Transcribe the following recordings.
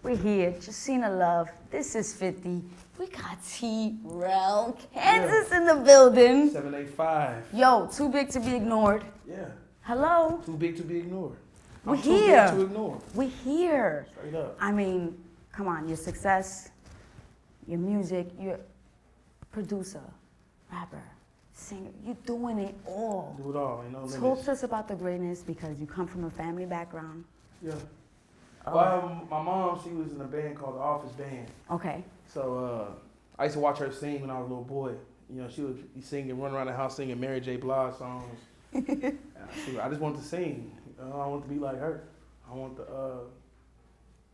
We're here, Jacina Love. This is 50. We got TRELL, Kansas in the building. 785. Yo, too big to be ignored. Yeah. Hello. Too big to be ignored. We're I'm here. Too big to ignore. We're here. Straight up. I mean, come on, your success, your music, your producer, rapper, singer, you're doing it all. Do it all, you know. Talk to us about the greatness because you come from a family background. Yeah. Oh. Well, my mom, she was in a band called the Office Band. Okay. So I used to watch her sing when I was a little boy. You know, she would be singing, run around the house singing Mary J. Blige songs. I just wanted to sing. I wanted to be like her. I wanted to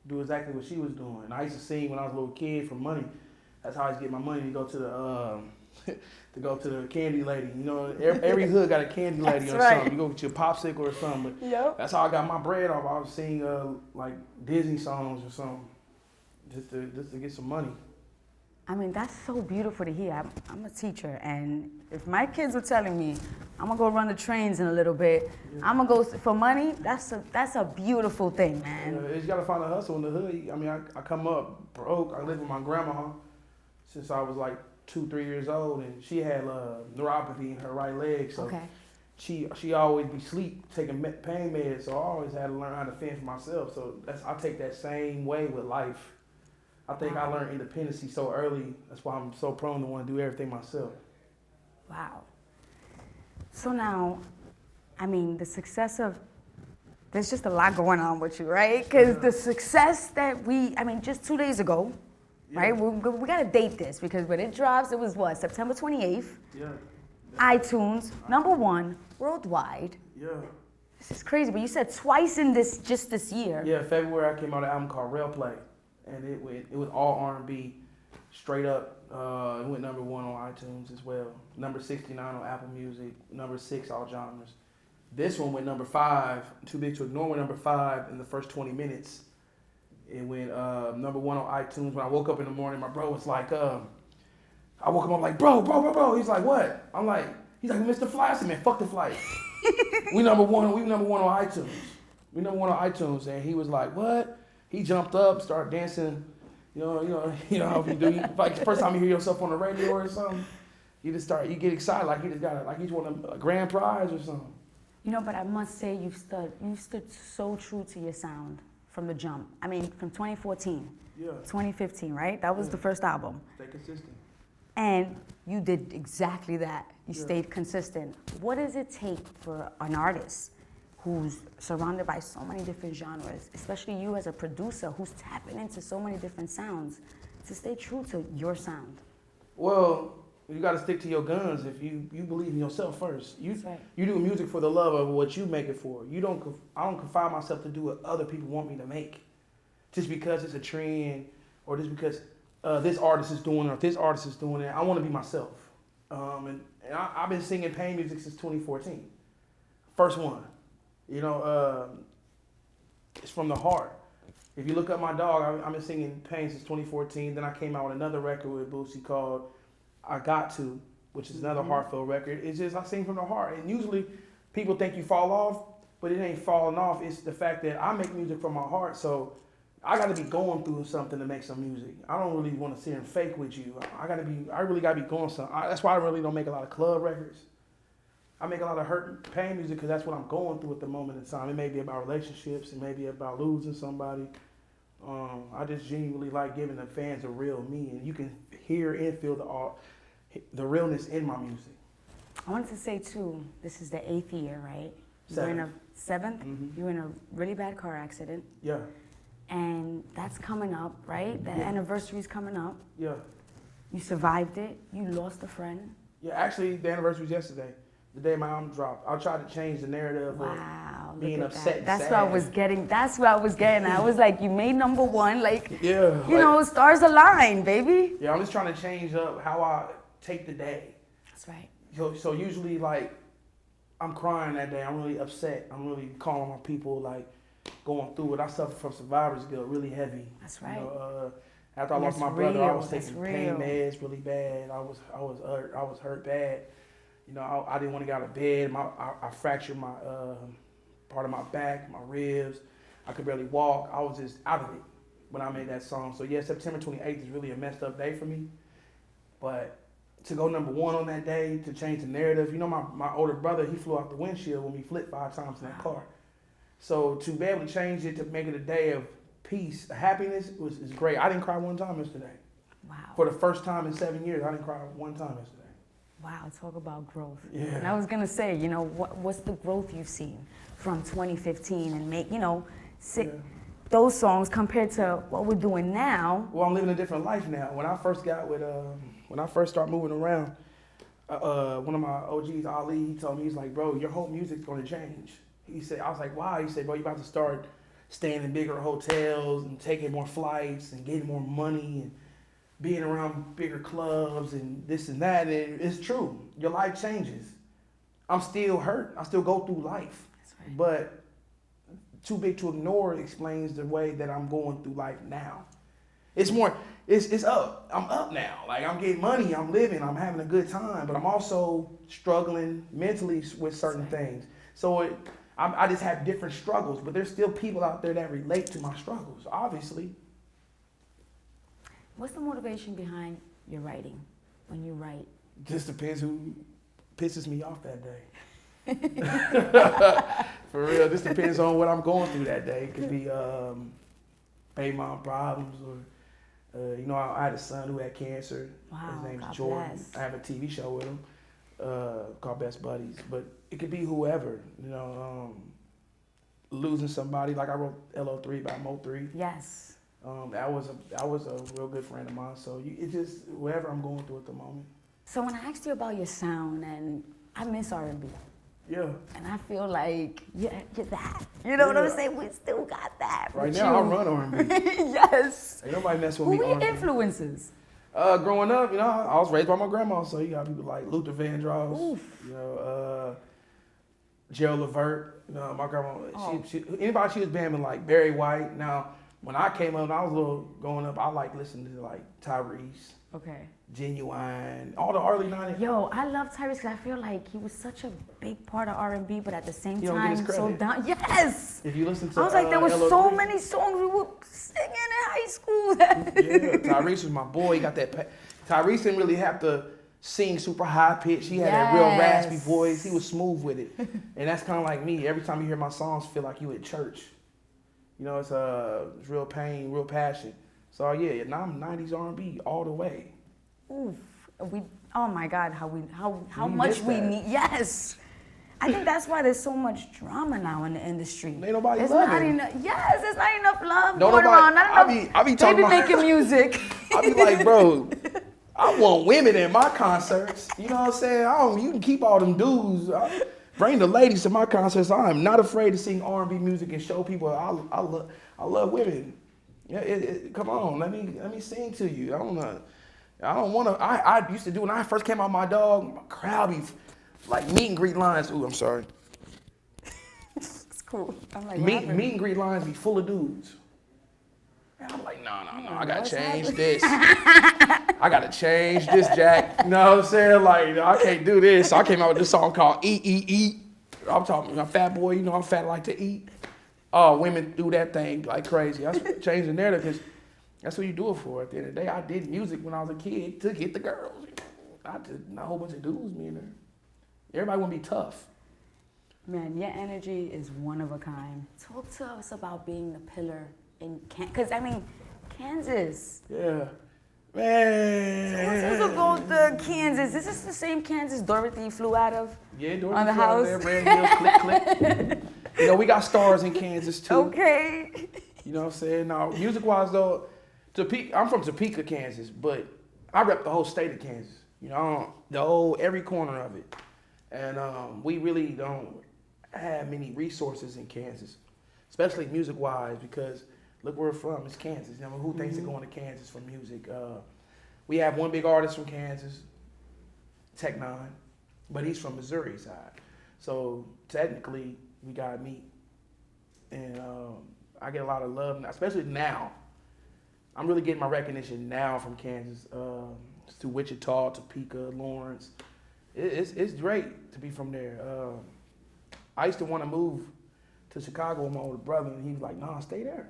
do exactly what she was doing. I used to sing when I was a little kid for money. That's how I used to get my money to go to the candy lady. You know, every hood got a candy lady or something. You go get your popsicle or something. But yep. That's how I got my bread off. I was singing like Disney songs or something, just to get some money. I mean, that's so beautiful to hear. I'm a teacher, and if my kids were telling me, I'm gonna go run the trains in a little bit, yeah. I'm gonna go for money, that's a beautiful thing, man. You gotta find a hustle in the hood. I mean, I come up broke. I lived with my grandma since I was like 2-3 years old, and she had neuropathy in her right leg, so okay. she always be sleep taking pain meds, so I always had to learn how to fend for myself. So I take that same way with life. I think I learned independency so early. That's why I'm so prone to want to do everything myself. Wow. So now, I mean, the success of, there's just a lot going on with you, right? Because the success that just 2 days ago, right? We got to date this because when it drops, it was what, September 28th? Yeah. iTunes, #1 worldwide. Yeah. This is crazy, but you said twice in just this year. Yeah, February I came out with an album called Real Play. And it was all R&B, straight up. It went #1 on iTunes as well. Number 69 on Apple Music. Number 6 all genres. This one went #5. Too Big to Ignore went #5 in the first 20 minutes. It went #1 on iTunes. When I woke up in the morning, my bro was like, I woke him up like, bro. He's like, what? He's like, Mr. Fly. I said, man, fuck the flight. we number one on iTunes. We #1 on iTunes, and he was like, what? He jumped up, started dancing. You know how you do. Like the first time you hear yourself on the radio or something, you get excited like he just won a grand prize or something. You know, but I must say you stood so true to your sound from the jump. I mean, from 2014, 2015, right? That was the first album. Stay consistent. And you did exactly that. You stayed consistent. What does it take for an artist who's surrounded by so many different genres, especially you as a producer who's tapping into so many different sounds, to stay true to your sound? Well, you got to stick to your guns. If you believe in yourself first. You do music for the love of what you make it for. I don't confine myself to do what other people want me to make, just because it's a trend or just because this artist is doing it or this artist is doing it. I want to be myself. And I've been singing pain music since 2014. First one. You know, it's from the heart. If you look up my dog, I've been singing pain since 2014. Then I came out with another record with Boosie called I Got To, which is another heartfelt record. It's just I sing from the heart. And usually people think you fall off, but it ain't falling off. It's the fact that I make music from my heart. So I got to be going through something to make some music. I don't really want to sit here and fake with you. I really got to be going something. That's why I really don't make a lot of club records. I make a lot of hurt pain music because that's what I'm going through at the moment in time. It may be about relationships. It may be about losing somebody. I just genuinely like giving the fans a real me, and you can hear and feel the realness in my music. I wanted to say too, this is the 8th year, right? You're in a 7th. Mm-hmm. You're in a really bad car accident. Yeah. And that's coming up, right? The anniversary's coming up. Yeah. You survived it. You lost a friend. Yeah, actually, the anniversary's yesterday. The day my album dropped. I tried to change the narrative of being upset and That's sad. What I was getting. That's what I was getting. I was like, you made #1, like, you know, stars align, baby. Yeah, I'm just trying to change up how I take the day. That's right. So usually, like, I'm crying that day. I'm really upset. I'm really calling my people, like, going through it. I suffer from survivor's guilt really heavy. That's right. You know, after I lost my brother, I was taking pain meds really bad. I was hurt bad. You know, I didn't want to get out of bed. I fractured my part of my back, my ribs. I could barely walk. I was just out of it. when I made that song. So yeah, September 28th is really a messed up day for me. But to go number one on that day, to change the narrative, you know, my older brother, he flew out the windshield when we flipped 5 times in that car. So to be able to change it, to make it a day of peace, happiness, is great. I didn't cry one time yesterday. Wow. For the first time in 7 years, I didn't cry one time yesterday. Wow, talk about growth. Yeah. And I was gonna say, you know, what's the growth you've seen from 2015 and make, you know, those songs compared to what we're doing now? Well, I'm living a different life now. When I first got with, when I first started moving around, one of my OGs, Ali, he told me, he's like, bro, your whole music's gonna change. He said, I was like, why? He said, bro, you about to start staying in bigger hotels and taking more flights and getting more money and being around bigger clubs and this and that. And it's true. Your life changes. I'm still hurt. I still go through life. That's right. But too big to ignore explains the way that I'm going through life now. It's more, it's up. I'm up now. Like, I'm getting money, I'm living, I'm having a good time, but I'm also struggling mentally with certain things. So I just have different struggles, but there's still people out there that relate to my struggles, obviously. What's the motivation behind your writing, when you write? Just depends who pisses me off that day. For real, this depends on what I'm going through that day. It could be baby mom problems, or you know, I had a son who had cancer. Wow, his name's God Jordan. bless. I have a TV show with him called Best Buddies. But it could be whoever, you know, losing somebody. Like I wrote LO3 by Mo3. Yes. That was a real good friend of mine. So it's just whatever I'm going through at the moment. So when I asked you about your sound, and I miss R&B. Yeah. And I feel like you're that. You know what I'm saying? We still got that. Right now, I run R&B. Yes. Ain't nobody mess with Who me. were your R&B. influences? Growing up, you know, I was raised by my grandma, so you got people like Luther Vandross, Oof. you know, Gerald Levert. You know, my grandma. Anybody she was banding like Barry White. Now, when I came up, I was a little growing up. I like listening to like Tyrese. Okay. Genuine, all the early 90s. Yo, I love Tyrese because I feel like he was such a big part of R&B, but at the same He don't get his time, so credit. down. Yes! If you listen to I was like, there were LO3, so many songs we were singing in high school. Yeah, Tyrese was my boy. He got that. Tyrese didn't really have to sing super high pitch. He had that real raspy voice. He was smooth with it. And that's kind of like me. Every time you hear my songs, feel like you at church. You know, it's real pain, real passion. So yeah, now I'm 90s R&B all the way. Oof. Oh my God, how much miss we that. need. Yes. I think that's why there's so much drama now in the industry. Ain't nobody there's loving. not enough. Yes, there's not enough love No, going nobody- around. Not enough I be talking baby about- making music. I be like, bro, I want women in my concerts. You know what I'm saying? You can keep all them dudes. Bring the ladies to my concerts. I am not afraid to sing R&B music and show people I love women. Yeah, come on, let me sing to you. I don't want to. I used to do when I first came out my dog. My crowd be like meet and greet lines. Ooh, I'm sorry. It's cool. I'm like, Meet and greet lines be full of dudes. And I'm like, no. I gotta change this. I gotta change this, Jack. You know what I'm saying? Like, I can't do this. So I came out with this song called Eat, Eat, Eat. I'm talking, I'm a fat boy, you know, I'm fat, I like to eat. Oh, women do that thing like crazy. That's changing the narrative because that's what you do it for. At the end of the day, I did music when I was a kid to get the girls. I did a whole bunch of dudes, me and her. Everybody want to be tough. Man, your energy is one of a kind. Talk to us about being the pillar in Kansas. Because, Kansas. Yeah. Man. Talk about the Kansas. Is this the same Kansas Dorothy flew out of? Yeah, Dorothy on the flew out house. there, Red Hills, click. You know, we got stars in Kansas, too. Okay. You know what I'm saying? Now, music-wise, though, I'm from Topeka, Kansas, but I rep the whole state of Kansas. You know, every corner of it. And we really don't have many resources in Kansas, especially music-wise, because look where we're from. It's Kansas. You know, who thinks of going to Kansas for music? We have one big artist from Kansas, Tech Nine, but he's from Missouri side. So technically, we got me. And I get a lot of love, now, especially now. I'm really getting my recognition now from Kansas to Wichita, Topeka, Lawrence. It's great to be from there. I used to want to move to Chicago with my older brother, and he was like, nah, stay there.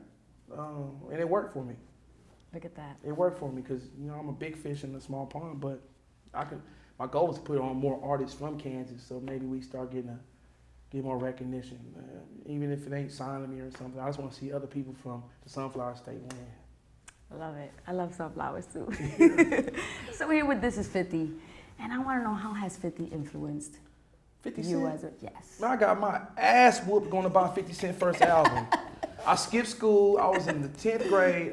And it worked for me. Look at that. It worked for me because, you know, I'm a big fish in a small pond, but my goal is to put on more artists from Kansas, so maybe we start get more recognition. Even if it ain't signing me or something, I just want to see other people from the Sunflower State win. I love it. I love sunflowers too. So here with This Is 50, and I want to know, how has 50 influenced 50 you Cent? as a, yes. Man, I got my ass whooped going to buy 50 Cent first album. I skipped school. I was in the 10th grade.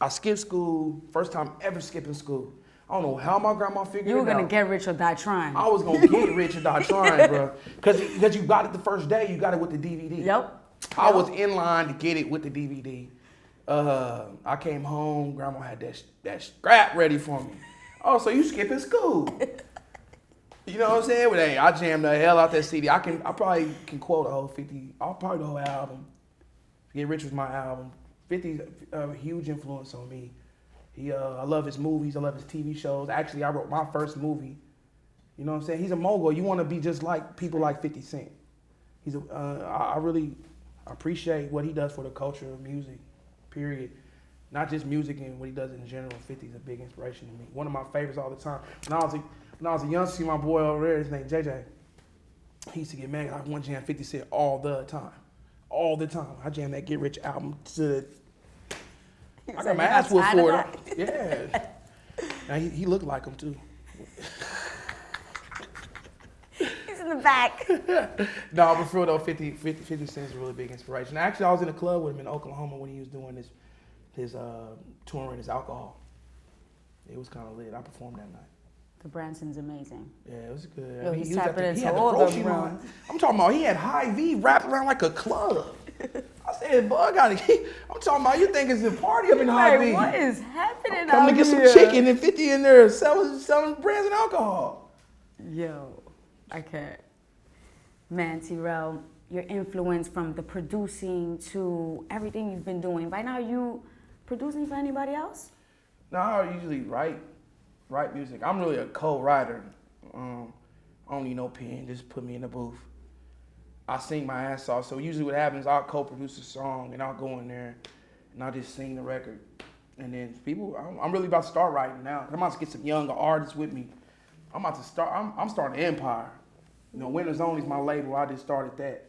I skipped school. First time ever skipping school. I don't know how my grandma figured it out. You were going to get rich or die trying. I was going to get rich or die trying, bro. Because you got it the first day. You got it with the DVD. Yep. I was in line to get it with the DVD. I came home. Grandma had that scrap ready for me. Oh, so you skipping school. You know what I'm saying? But hey, I jammed the hell out that CD. I probably can quote the whole 50. Probably the whole album. Get Rich was my album. 50's a huge influence on me. I love his movies. I love his TV shows. Actually, I wrote my first movie. You know what I'm saying? He's a mogul. You want to be just like people like 50 Cent. I really appreciate what he does for the culture of music, period. Not just music and what he does in general. 50's a big inspiration to me. One of my favorites all the time. When I was a youngster, my boy over there, his name JJ, he used to get mad. I want to jam 50 Cent all the time. All the time. I jammed that Get Rich album to I got my ass whooped for it. Yeah. Now he looked like him too. He's in the back. No, but for real though, 50 Cent is a really big inspiration. Actually, I was in a club with him in Oklahoma when he was doing his touring his alcohol. It was kind of lit. I performed that night. The Branson's amazing. Yeah, it was good. Yo, he's tapping he into had the all grocery them line. I'm talking about he had Hy-Vee wrapped around like a club. I said, boy, I'm talking about you think it's a party up in Hy-Vee. What is happening Come out to get some here? chicken and 50 in there selling brands and alcohol. Yo, I can't. Man, TRELL, your influence from the producing to everything you've been doing. Right now, you producing for anybody else? No, I usually write music. I'm really a co-writer. I don't need no pen, just put me in the booth. I sing my ass off. So usually what happens, I'll co-produce a song and I'll go in there and I'll just sing the record. And then I'm really about to start writing now. I'm about to get some younger artists with me. I'm starting an empire. You know, Winners Only is my label. I just started that.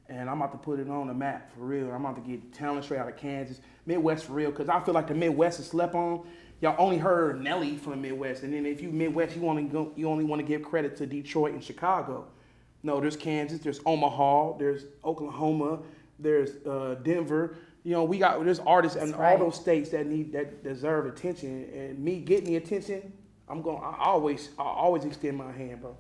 And I'm about to put it on the map for real. I'm about to get talent straight out of Kansas. Midwest for real, because I feel like the Midwest is slept on. Y'all only heard Nelly from the Midwest. And then if you Midwest, you only want to give credit to Detroit and Chicago. No, there's Kansas, there's Omaha, there's Oklahoma, there's Denver. You know, there's artists in all those states that deserve attention. And me getting the attention, I always extend my hand, bro.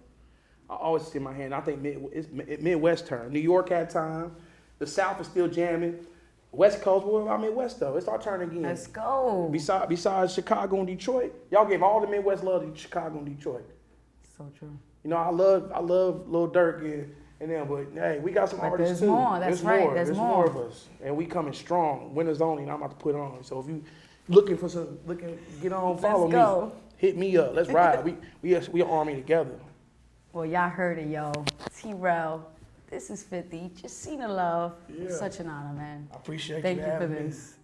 I always extend my hand. I think it's Midwest turn. New York had time. The South is still jamming. West Coast, what about Midwest though? It's our turn again. Let's go. Besides Chicago and Detroit, y'all gave all the Midwest love to Chicago and Detroit. So true. You know, I love Lil Durk and them, but hey, we got some artists too. There's more. There's more of us, and we coming strong. Winners Only, and I'm about to put on. So if you get on, follow me, hit me up. Let's ride. we an army together. Well, y'all heard it, yo. TRELL, This Is 50 Jacina Love. Yeah. Such an honor, man. I appreciate Thank you you for having me. this.